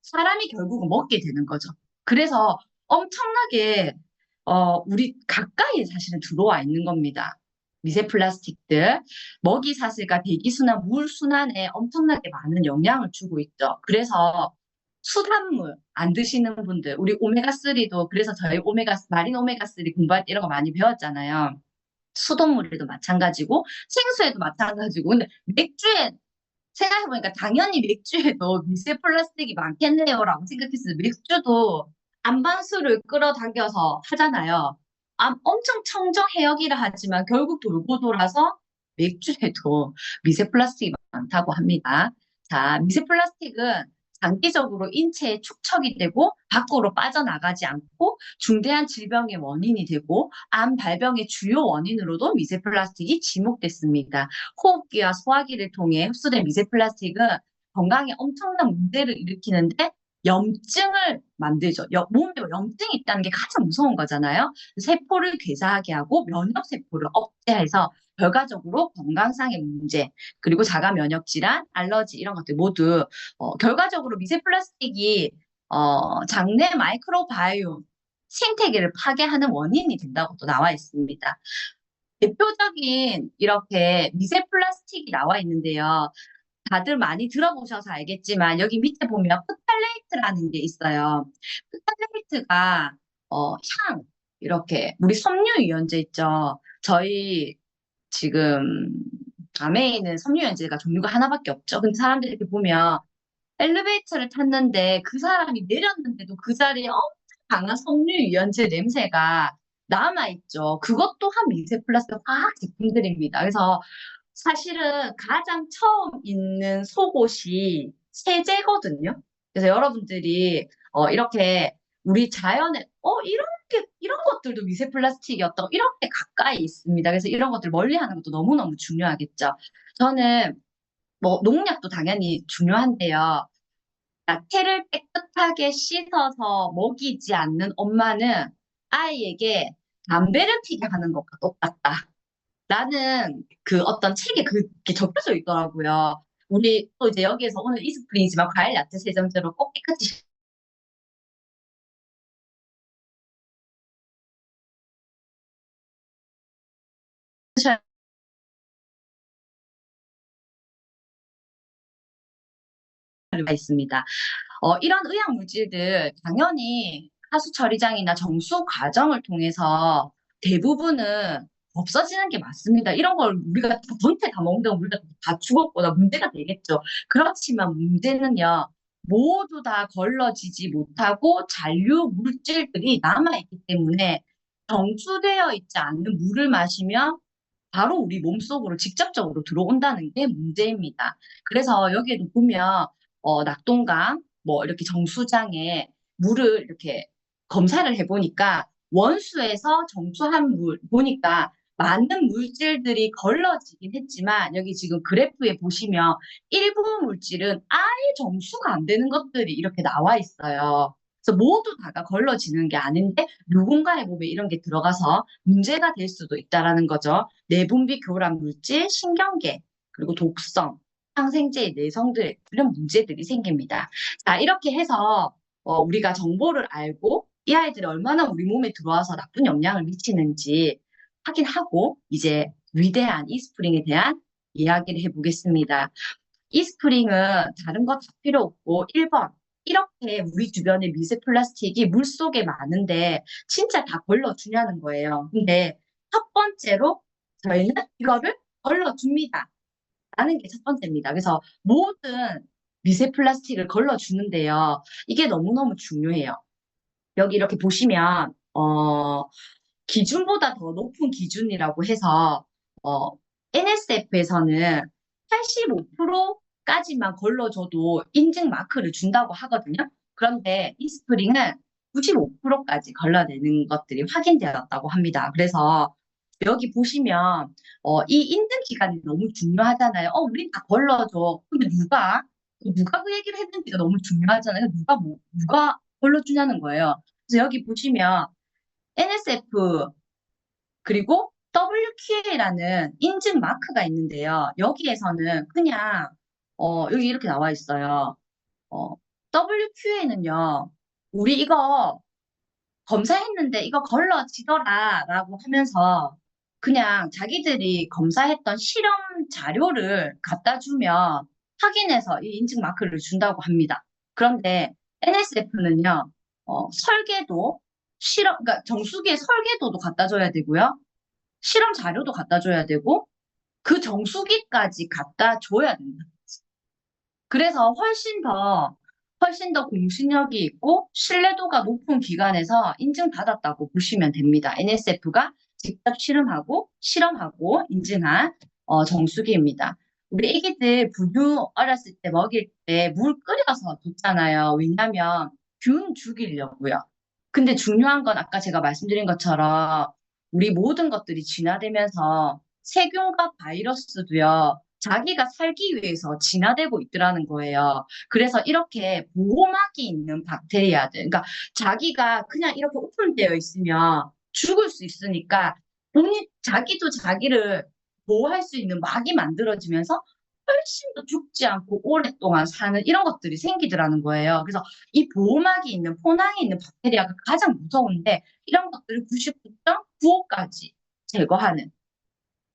사람이 결국은 먹게 되는 거죠. 그래서 엄청나게 우리 가까이에 사실은 들어와 있는 겁니다. 미세 플라스틱들, 먹이 사슬과 대기순환, 물 순환에 엄청나게 많은 영향을 주고 있죠. 그래서 수산물 안 드시는 분들, 우리 오메가3도 그래서 저희 마린 오메가3 공부할 때 이런 거 많이 배웠잖아요. 수돗물에도 마찬가지고 생수에도 마찬가지고 근데 맥주에 생각해보니까 당연히 맥주에도 미세 플라스틱이 많겠네요라고 생각했어요. 맥주도 안반수를 끌어당겨서 하잖아요. 엄청 청정 해역이라 하지만 결국 돌고 돌아서 맥주에도 미세 플라스틱이 많다고 합니다. 자, 미세 플라스틱은 장기적으로 인체에 축적이 되고 밖으로 빠져나가지 않고 중대한 질병의 원인이 되고 암 발병의 주요 원인으로도 미세 플라스틱이 지목됐습니다. 호흡기와 소화기를 통해 흡수된 미세 플라스틱은 건강에 엄청난 문제를 일으키는데 염증을 만들죠. 몸에 염증이 있다는 게 가장 무서운 거잖아요. 세포를 괴사하게 하고 면역세포를 억제해서 결과적으로 건강상의 문제, 그리고 자가 면역 질환, 알러지 이런 것들 모두 결과적으로 미세 플라스틱이 장내 마이크로바이옴 생태계를 파괴하는 원인이 된다고 또 나와 있습니다. 대표적인 이렇게 미세 플라스틱이 나와 있는데요. 다들 많이 들어보셔서 알겠지만 여기 밑에 보면 프탈레이트라는 게 있어요. 프탈레이트가 향 이렇게 우리 섬유유연제 있죠. 저희 지금 암에 있는 섬유유연제가 종류가 하나밖에 없죠. 근데 사람들이 이렇게 보면 엘리베이터를 탔는데 그 사람이 내렸는데도 그 자리에 엄청 강한 섬유유연제 냄새가 남아있죠. 그것 또한 미세 플라스틱 화학 제품들입니다. 그래서 사실은 가장 처음 있는 속옷이 세제거든요. 그래서 여러분들이 이렇게 우리 자연에 이런 것들도 미세 플라스틱이었다고 이렇게 가까이 있습니다. 그래서 이런 것들 멀리하는 것도 너무너무 중요하겠죠. 저는 뭐 농약도 당연히 중요한데요. 야채를 깨끗하게 씻어서 먹이지 않는 엄마는 아이에게 담배를 피게 하는 것과 똑같다. 라는 그 어떤 책에 그게 적혀져 있더라고요. 우리 또 이제 여기에서 오늘 이스프링이지만 과일 야채 세정제로 꼭 깨끗이 씻어야 있습니다. 이런 의약 물질들 당연히 하수 처리장이나 정수 과정을 통해서 대부분은 없어지는 게 맞습니다. 이런 걸 우리가 전체 다 먹는다고 우리가 다 죽었거나 문제가 되겠죠. 그렇지만 문제는요, 모두 다 걸러지지 못하고 잔류 물질들이 남아있기 때문에 정수되어 있지 않는 물을 마시면 바로 우리 몸속으로 직접적으로 들어온다는 게 문제입니다. 그래서 여기에도 보면 낙동강 뭐 이렇게 정수장에 물을 이렇게 검사를 해보니까 원수에서 정수한 물 보니까 많은 물질들이 걸러지긴 했지만 여기 지금 그래프에 보시면 일부 물질은 아예 정수가 안 되는 것들이 이렇게 나와 있어요. 그래서 모두 다가 걸러지는 게 아닌데 누군가의 몸에 이런 게 들어가서 문제가 될 수도 있다라는 거죠. 내분비 교란 물질, 신경계, 그리고 독성, 항생제의 내성들 이런 문제들이 생깁니다. 자, 이렇게 해서 우리가 정보를 알고 이 아이들이 얼마나 우리 몸에 들어와서 나쁜 영향을 미치는지 확인하고 이제 위대한 이스프링에 대한 이야기를 해보겠습니다. 이스프링은 다른 거 다 필요 없고 1번 이렇게 우리 주변에 미세 플라스틱이 물속에 많은데 진짜 다 걸러주냐는 거예요. 근데 첫 번째로 저희는 이거를 걸러줍니다. 라는 게 첫 번째입니다. 그래서 모든 미세 플라스틱을 걸러주는데요. 이게 너무너무 중요해요. 여기 이렇게 보시면 기준보다 더 높은 기준이라고 해서 NSF에서는 85%까지만 걸러줘도 인증 마크를 준다고 하거든요. 그런데 이스프링은 95%까지 걸러내는 것들이 확인되었다고 합니다. 그래서 여기 보시면 이 인증 기간이 너무 중요하잖아요. 우린 다 걸러줘. 근데 누가 그 얘기를 했는지가 너무 중요하잖아요. 누가 걸러주냐는 거예요. 그래서 여기 보시면 NSF 그리고 WQA라는 인증 마크가 있는데요. 여기에서는 그냥 여기 이렇게 나와 있어요. WQA는요. 우리 이거 검사했는데 이거 걸러지더라라고 하면서 그냥 자기들이 검사했던 실험 자료를 갖다 주면 확인해서 이 인증 마크를 준다고 합니다. 그런데 NSF는요, 설계도, 그러니까 정수기의 설계도도 갖다 줘야 되고요. 실험 자료도 갖다 줘야 되고, 그 정수기까지 갖다 줘야 된다. 그래서 훨씬 더 공신력이 있고 신뢰도가 높은 기관에서 인증받았다고 보시면 됩니다. NSF가 직접 실험하고 인증한 정수기입니다. 우리 애기들 분유 어렸을 때 먹일 때 물 끓여서 줬잖아요. 왜냐면 균 죽이려고요. 근데 중요한 건 아까 제가 말씀드린 것처럼 우리 모든 것들이 진화되면서 세균과 바이러스도요. 자기가 살기 위해서 진화되고 있더라는 거예요. 그래서 이렇게 보호막이 있는 박테리아들, 그러니까 자기가 그냥 이렇게 오픈되어 있으면 죽을 수 있으니까 자기도 자기를 보호할 수 있는 막이 만들어지면서 훨씬 더 죽지 않고 오랫동안 사는 이런 것들이 생기더라는 거예요. 그래서 이 보호막이 있는 포낭이 있는 박테리아가 가장 무서운데 이런 것들을 99.95까지 제거하는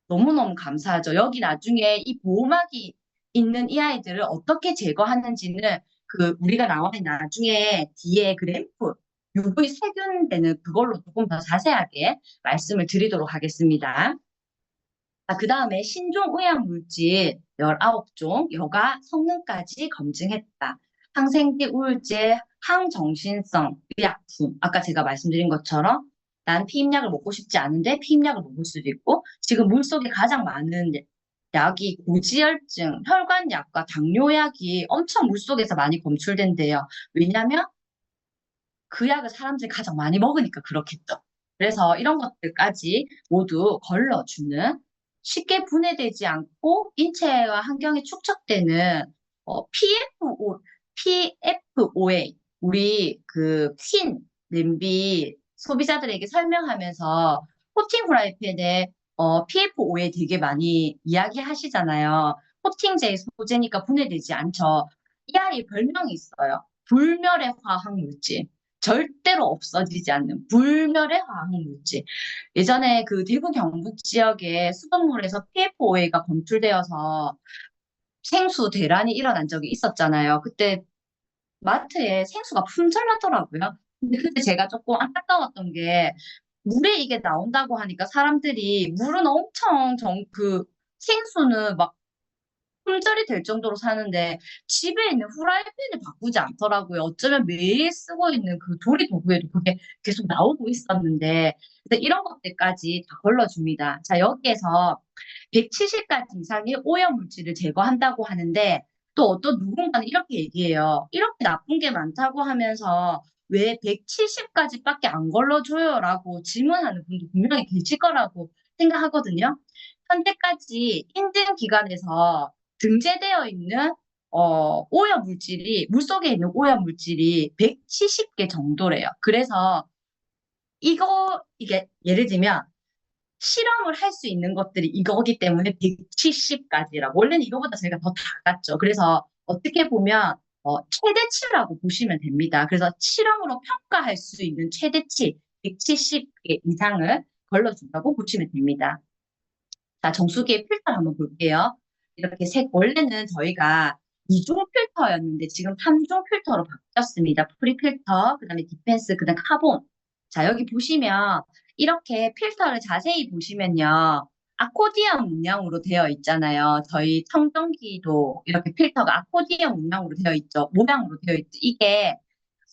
너무너무 감사하죠. 여기 나중에 이 보호막이 있는 이 아이들을 어떻게 제거하는지는 그 우리가 나와 있는 나중에 뒤에 그래프 UV 세균되는 그걸로 조금 더 자세하게 말씀을 드리도록 하겠습니다. 그 다음에 신종 의약물질 19종, 여가 성능까지 검증했다. 항생제, 우울제, 항정신성 의약품. 아까 제가 말씀드린 것처럼 난 피임약을 먹고 싶지 않은데 피임약을 먹을 수도 있고 지금 물속에 가장 많은 약이 고지혈증, 혈관약과 당뇨약이 엄청 물속에서 많이 검출된대요. 왜냐하면 그 약을 사람들이 가장 많이 먹으니까 그렇겠죠. 그래서 이런 것들까지 모두 걸러주는 쉽게 분해되지 않고 인체와 환경에 축적되는 PFOA 우리 그 퀸 냄비 소비자들에게 설명하면서 코팅 프라이팬에 PFOA 되게 많이 이야기하시잖아요. 코팅제 소재니까 분해되지 않죠. 이 아이 별명이 있어요. 불멸의 화학물질. 절대로 없어지지 않는 불멸의 화학물질. 예전에 그 대구 경북 지역에 수돗물에서 PFOA가 검출되어서 생수 대란이 일어난 적이 있었잖아요. 그때 마트에 생수가 품절나더라고요. 근데 그때 제가 조금 안타까웠던 게 물에 이게 나온다고 하니까 사람들이 물은 엄청 생수는 막 품절이 될 정도로 사는데 집에 있는 후라이팬을 바꾸지 않더라고요. 어쩌면 매일 쓰고 있는 그 조리 도구에도 그게 계속 나오고 있었는데 근데 이런 것들까지 다 걸러줍니다. 자, 여기에서 170가지 이상의 오염물질을 제거한다고 하는데 또 어떤 누군가는 이렇게 얘기해요. 이렇게 나쁜 게 많다고 하면서 왜 170가지밖에 안 걸러줘요라고 질문하는 분도 분명히 계실 거라고 생각하거든요. 현재까지 인증기관에서 등재되어 있는 오염물질이 물속에 있는 오염물질이 170개 정도래요. 그래서 이게 예를 들면 실험을 할 수 있는 것들이 이거기 때문에 170가지라. 원래는 이거보다 저희가 더 작았죠. 그래서 어떻게 보면 최대치라고 보시면 됩니다. 그래서 실험으로 평가할 수 있는 최대치 170개 이상을 걸러준다고 보시면 됩니다. 자, 정수기의 필터를 한번 볼게요. 이렇게 원래는 저희가 2종 필터였는데 지금 3종 필터로 바뀌었습니다. 프리필터, 그 다음에 디펜스, 그 다음 카본. 자, 여기 보시면 이렇게 필터를 자세히 보시면요. 아코디언 문양으로 되어 있잖아요. 저희 청정기도 이렇게 필터가 아코디언 문양으로 되어 있죠. 모양으로 되어 있죠. 이게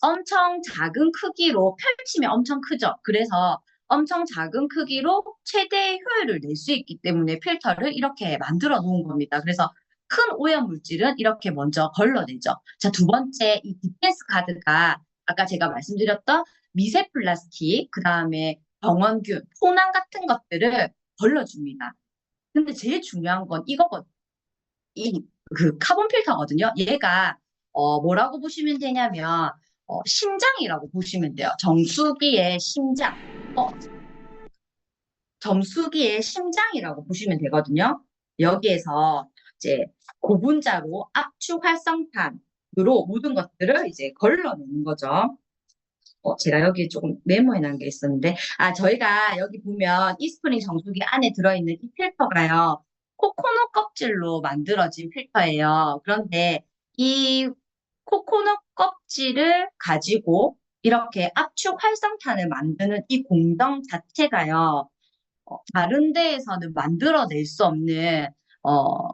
엄청 작은 크기로 펼치면 엄청 크죠. 그래서 엄청 작은 크기로 최대 효율을 낼 수 있기 때문에 필터를 이렇게 만들어 놓은 겁니다. 그래서 큰 오염 물질은 이렇게 먼저 걸러내죠. 자, 두 번째, 이 디펜스 카드가 아까 제가 말씀드렸던 미세 플라스틱, 그 다음에 병원균, 포낭 같은 것들을 걸러줍니다. 근데 제일 중요한 건 이거거든요. 그 카본 필터거든요. 얘가 뭐라고 보시면 되냐면 심장이라고 보시면 돼요. 정수기의 심장. 어, 정수기의 심장이라고 보시면 되거든요. 여기에서 이제 고분자로 압축 활성탄으로 모든 것들을 이제 걸러내는 거죠. 제가 여기 조금 메모해 놓은 게 있었는데, 저희가 여기 보면 이스프링 정수기 안에 들어있는 이 필터가요, 코코넛 껍질로 만들어진 필터예요. 그런데 이 코코넛 껍질을 가지고 이렇게 압축 활성탄을 만드는 이 공정 자체가요, 다른 데에서는 만들어낼 수 없는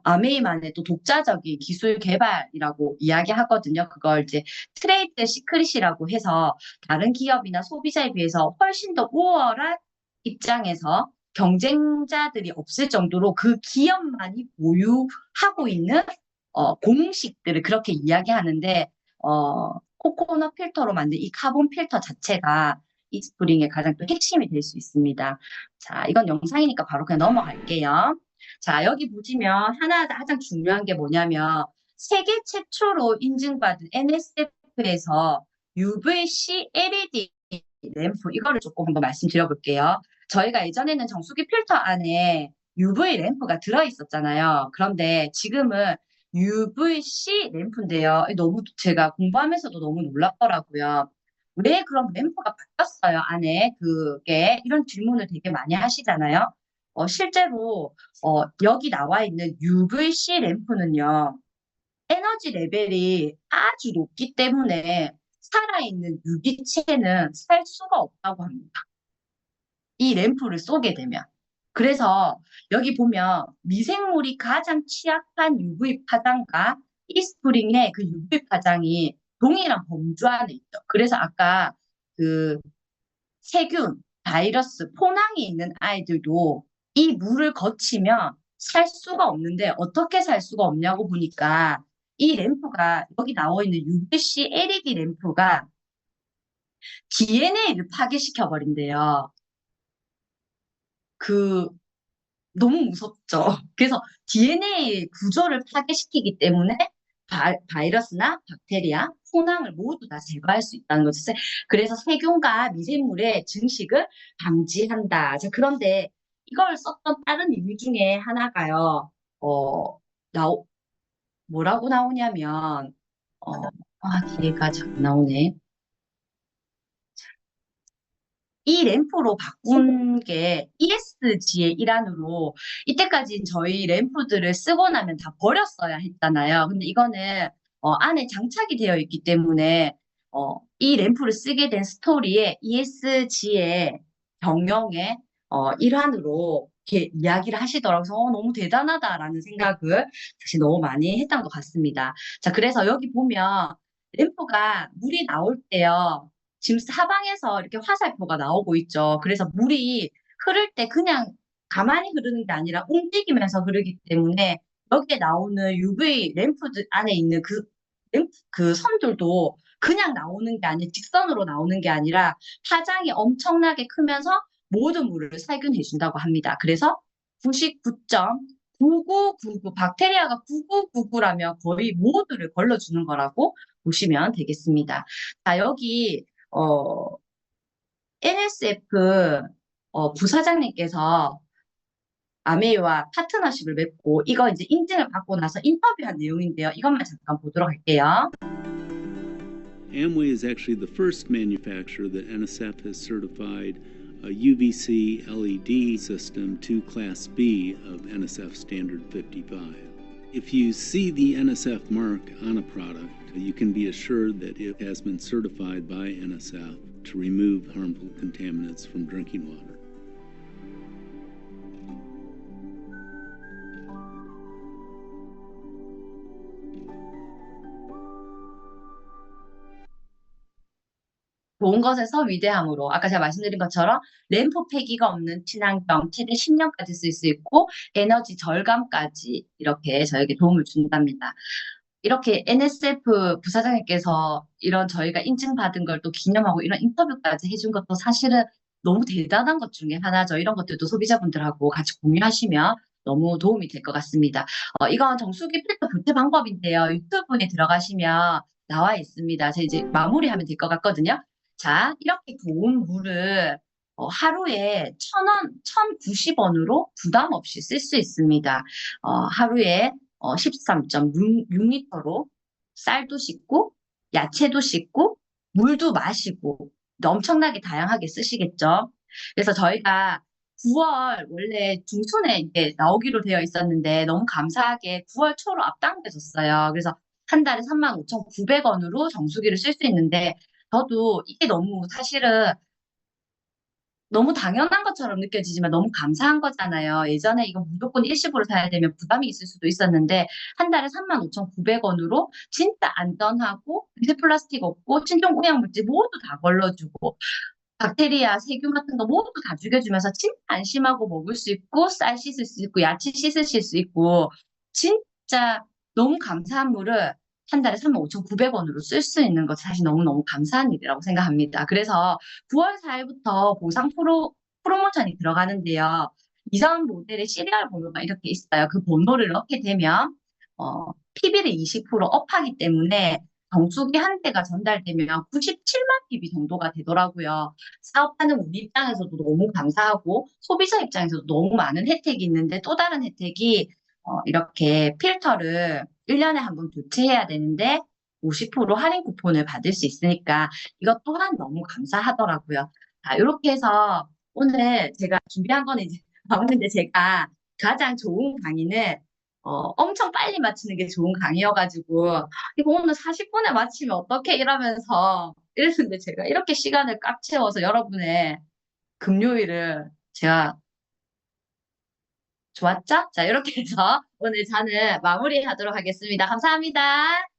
아메이만의 또 독자적인 기술 개발이라고 이야기하거든요. 그걸 이제 트레이드 시크릿이라고 해서 다른 기업이나 소비자에 비해서 훨씬 더 우월한 입장에서 경쟁자들이 없을 정도로 그 기업만이 보유하고 있는 공식들을 그렇게 이야기하는데 코코넛 필터로 만든 이 카본 필터 자체가 이스프링의 가장 또 핵심이 될 수 있습니다. 자, 이건 영상이니까 바로 그냥 넘어갈게요. 자, 여기 보시면 하나 가장 중요한 게 뭐냐면 세계 최초로 인증받은 NSF에서 UVC LED 램프 이거를 조금 한번 말씀드려 볼게요. 저희가 예전에는 정수기 필터 안에 UV 램프가 들어있었잖아요. 그런데 지금은 UVC 램프인데요. 너무 제가 공부하면서도 너무 놀랐더라고요. 왜 그런 램프가 바뀌었어요, 안에 그게? 이런 질문을 되게 많이 하시잖아요. 실제로 여기 나와 있는 UVC 램프는요. 에너지 레벨이 아주 높기 때문에 살아있는 유기체는 살 수가 없다고 합니다. 이 램프를 쏘게 되면. 그래서 여기 보면 미생물이 가장 취약한 UV 파장과 이 스프링의 그 UV 파장이 동일한 범주 안에 있죠. 그래서 아까 그 세균, 바이러스, 포낭이 있는 아이들도 이 물을 거치면 살 수가 없는데 어떻게 살 수가 없냐고 보니까 이 램프가 여기 나와 있는 UVC LED 램프가 DNA를 파괴시켜 버린대요. 그 너무 무섭죠. 그래서 DNA 구조를 파괴시키기 때문에 바이러스나 박테리아, 포낭을 모두 다 제거할 수 있다는 거죠. 그래서 세균과 미생물의 증식을 방지한다. 자, 그런데 이걸 썼던 다른 이유 중에 하나가요. 어, 나오, 뭐라고 나오냐면, 뒤에가 잘 나오네. 이 램프로 바꾼 게 ESG의 일환으로 이때까지 저희 램프들을 쓰고 나면 다 버렸어야 했잖아요. 근데 이거는 안에 장착이 되어 있기 때문에 이 램프를 쓰게 된 스토리에 ESG의 경영의 일환으로 이렇게 이야기를 하시더라고요. 그래서 너무 대단하다라는 생각을 사실 너무 많이 했던 것 같습니다. 자, 그래서 여기 보면 램프가 물이 나올 때요. 지금 사방에서 이렇게 화살표가 나오고 있죠. 그래서 물이 흐를 때 그냥 가만히 흐르는 게 아니라 움직이면서 흐르기 때문에 여기에 나오는 UV 램프들 안에 있는 그 선들도 그냥 나오는 게 아니라 직선으로 나오는 게 아니라 파장이 엄청나게 크면서 모든 물을 살균해 준다고 합니다. 그래서 99.9999 박테리아가 9999라면 거의 모두를 걸러주는 거라고 보시면 되겠습니다. 자, 여기 NSF 부사장님께서 아메이와 파트너십을 맺고 이거 이제 인증을 받고 나서 인터뷰한 내용인데요. 이것만 잠깐 보도록 할게요. Amway is actually the first manufacturer that NSF has certified a UVC LED system to Class B of NSF Standard 55. If you see the NSF mark on a product, you can be assured that it has been certified by NSF to remove harmful contaminants from drinking water. 좋은 것에서 위대함으로 아까 제가 말씀드린 것처럼 램프 폐기가 없는 친환경 최대 10년까지 쓸 수 있고 에너지 절감까지 이렇게 저에게 도움을 준답니다. 이렇게 NSF 부사장님께서 이런 저희가 인증받은 걸 또 기념하고 이런 인터뷰까지 해준 것도 사실은 너무 대단한 것 중에 하나죠. 이런 것들도 소비자분들하고 같이 공유하시면 너무 도움이 될 것 같습니다. 이건 정수기 필터 교체 방법인데요. 유튜브에 들어가시면 나와 있습니다. 제가 이제 마무리하면 될 것 같거든요. 자, 이렇게 좋은 물을 하루에 1,000원, 1,090원으로 부담 없이 쓸 수 있습니다. 하루에 13.6리터로 쌀도 씻고, 야채도 씻고, 물도 마시고, 엄청나게 다양하게 쓰시겠죠. 그래서 저희가 9월 원래 중순에 이제 나오기로 되어 있었는데 너무 감사하게 9월 초로 앞당겨졌어요. 그래서 한 달에 35,900원으로 정수기를 쓸 수 있는데 저도 이게 너무 사실은 너무 당연한 것처럼 느껴지지만 너무 감사한 거잖아요. 예전에 이거 무조건 일시불로 사야 되면 부담이 있을 수도 있었는데 한 달에 35,900원으로 진짜 안전하고 미세 플라스틱 없고 친환경 오염물질 모두 다 걸러주고 박테리아, 세균 같은 거 모두 다 죽여주면서 진짜 안심하고 먹을 수 있고 쌀 씻을 수 있고 야채 씻으실 수 있고 진짜 너무 감사한 물을 한 달에 35,900원으로 쓸 수 있는 것 사실 너무너무 감사한 일이라고 생각합니다. 그래서 9월 4일부터 보상 프로모션이 들어가는데요. 이전 모델의 시리얼 번호가 이렇게 있어요. 그 번호를 넣게 되면 PB를 20% 업하기 때문에 정수기 한 대가 전달되면 97만 PB 정도가 되더라고요. 사업하는 우리 입장에서도 너무 감사하고 소비자 입장에서도 너무 많은 혜택이 있는데 또 다른 혜택이 이렇게 필터를 1년에 한 번 교체해야 되는데 50% 할인 쿠폰을 받을 수 있으니까 이것 또한 너무 감사하더라고요. 자, 이렇게 해서 오늘 제가 준비한 거는 이제 나오는데 제가 가장 좋은 강의는 엄청 빨리 마치는 게 좋은 강의여가지고 이거 오늘 40분에 마치면 어떡해 이러면서 이랬는데 제가 이렇게 시간을 꽉 채워서 여러분의 금요일을 제가 좋았죠? 자, 이렇게 해서 오늘 저는 마무리하도록 하겠습니다. 감사합니다.